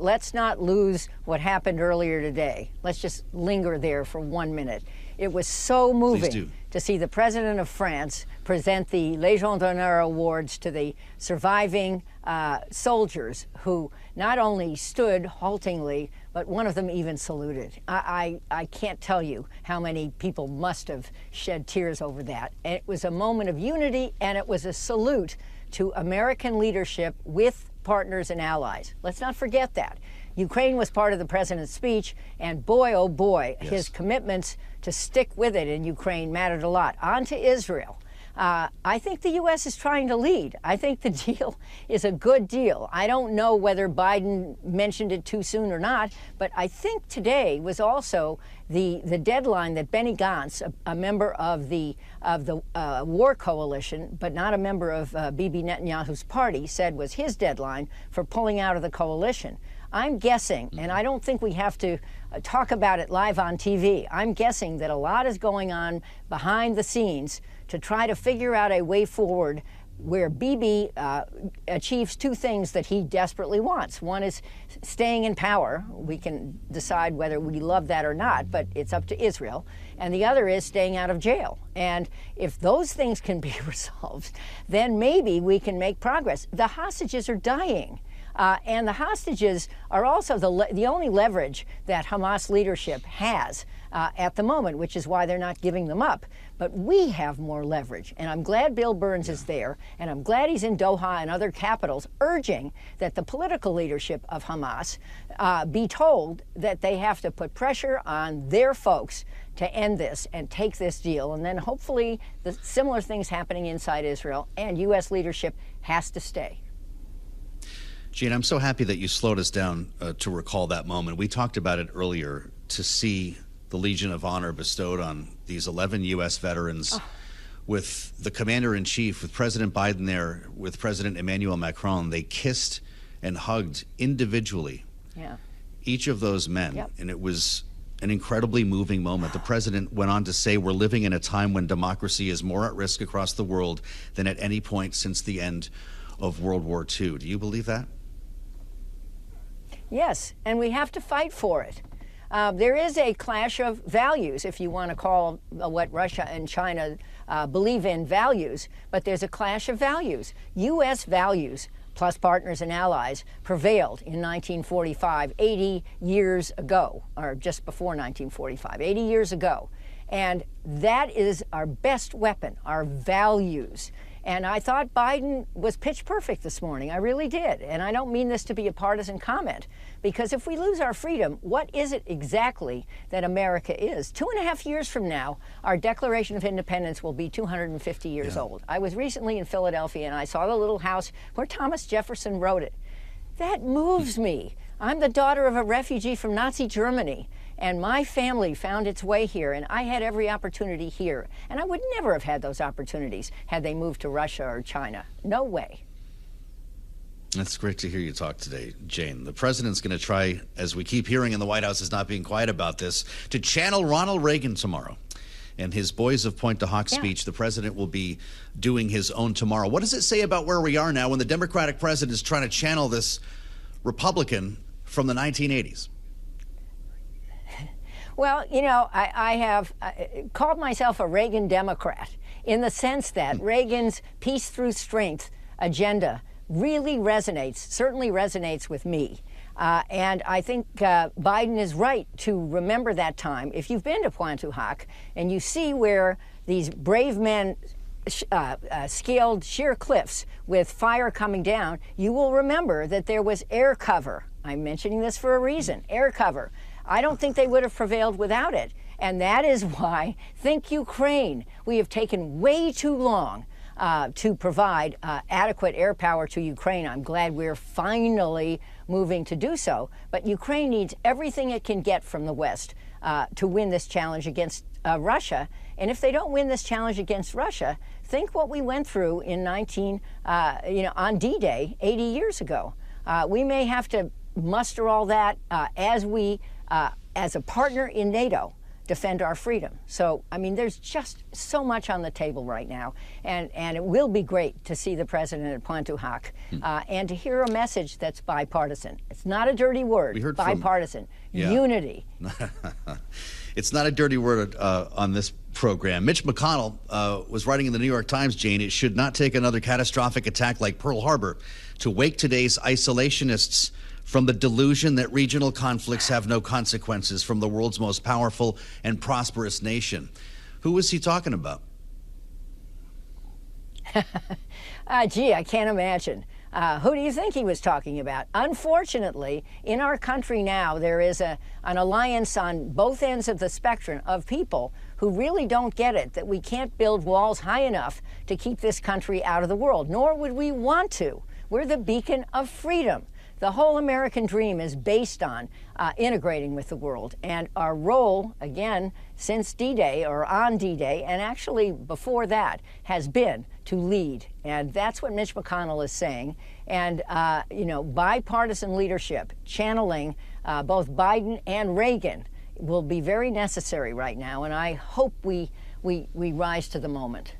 Let's not lose what happened earlier today. Let's just linger there for 1 minute. It was so moving to see the president of France present the Légion d'honneur awards to the surviving soldiers who not only stood haltingly, but one of them even saluted. I can't tell you how many people must have shed tears over that. And it was a moment of unity, and it was a salute to American leadership with partners and allies. Let's not forget that. Ukraine was part of the president's speech, and boy, oh boy, his commitments to stick with it in Ukraine mattered a lot. On to Israel. I think the U.S. is trying to lead. I think the deal is a good deal. I don't know whether Biden mentioned it too soon or not, but I think today was also the deadline that Benny Gantz, a member of the war coalition, but not a member of Bibi Netanyahu's party, said was his deadline for pulling out of the coalition. I'm guessing, and I don't think we have to talk about it live on TV, I'm guessing that a lot is going on behind the scenes to try to figure out a way forward where Bibi achieves two things that he desperately wants. One is staying in power. We can decide whether we love that or not, but it's up to Israel. And the other is staying out of jail. And if those things can be resolved, then maybe we can make progress. The hostages are dying. And the hostages are also the only leverage that Hamas leadership has at the moment, which is why they're not giving them up. But we have more leverage. And I'm glad Bill Burns is there. And I'm glad he's in Doha and other capitals urging that the political leadership of Hamas be told that they have to put pressure on their folks to end this and take this deal. And then hopefully the similar things happening inside Israel, and U.S. leadership has to stay. Gene, I'm so happy that you slowed us down to recall that moment. We talked about it earlier, to see the Legion of Honor bestowed on these 11 U.S. veterans with the commander-in-chief, with President Biden there, with President Emmanuel Macron. They kissed and hugged individually each of those men, and it was an incredibly moving moment. The president went on to say, we're living in a time when democracy is more at risk across the world than at any point since the end of World War II. Do you believe that? Yes, and we have to fight for it. There is a clash of values, if you want to call what Russia and China believe in values, but there's a clash of values. U.S. values, plus partners and allies, prevailed in 1945, 80 years ago, or just before 1945, 80 years ago. And that is our best weapon, our values. And I thought Biden was pitch perfect this morning. I really did. And I don't mean this to be a partisan comment, because if we lose our freedom, what is it exactly that America is? 2.5 years from now, our Declaration of Independence will be 250 years old. I was recently in Philadelphia, and I saw the little house where Thomas Jefferson wrote it. That moves me. I'm the daughter of a refugee from Nazi Germany, and my family found its way here, and I had every opportunity here. And I would never have had those opportunities had they moved to Russia or China. No way. That's great to hear you talk today, Jane. The president's going to try, as we keep hearing, and the White House is not being quiet about this, to channel Ronald Reagan tomorrow. And his Boys of Point to Hawk speech, the president will be doing his own tomorrow. What does it say about where we are now when the Democratic president is trying to channel this Republican from the 1980s? Well, you know, I have called myself a Reagan Democrat in the sense that Reagan's peace through strength agenda really certainly resonates with me. And I think Biden is right to remember that time. If you've been to Pointe du Hoc and you see where these brave men scaled sheer cliffs with fire coming down, you will remember that there was air cover. I'm mentioning this for a reason, air cover. I don't think they would have prevailed without it. And that is why, think Ukraine. We have taken way too long to provide adequate air power to Ukraine. I'm glad we're finally moving to do so. But Ukraine needs everything it can get from the West to win this challenge against Russia. And if they don't win this challenge against Russia, think what we went through in on D-Day 80 years ago. We may have to muster all that as a partner in NATO defend our freedom. So, I mean, there's just so much on the table right now. And it will be great to see the president at Pointe-du-Hoc and to hear a message that's bipartisan. It's not a dirty word. We heard bipartisan. Unity. It's not a dirty word on this program. Mitch McConnell was writing in the New York Times, Jane, it should not take another catastrophic attack like Pearl Harbor to wake today's isolationists from the delusion that regional conflicts have no consequences from the world's most powerful and prosperous nation. Who was he talking about? Gee, I can't imagine. Who do you think he was talking about? Unfortunately, in our country now, there is an alliance on both ends of the spectrum of people who really don't get it, that we can't build walls high enough to keep this country out of the world, nor would we want to. We're the beacon of freedom. The whole American dream is based on integrating with the world. And our role, again, since D-Day or on D-Day, and actually before that, has been to lead. And that's what Mitch McConnell is saying. And, you know, bipartisan leadership, channeling both Biden and Reagan, will be very necessary right now. And I hope we rise to the moment.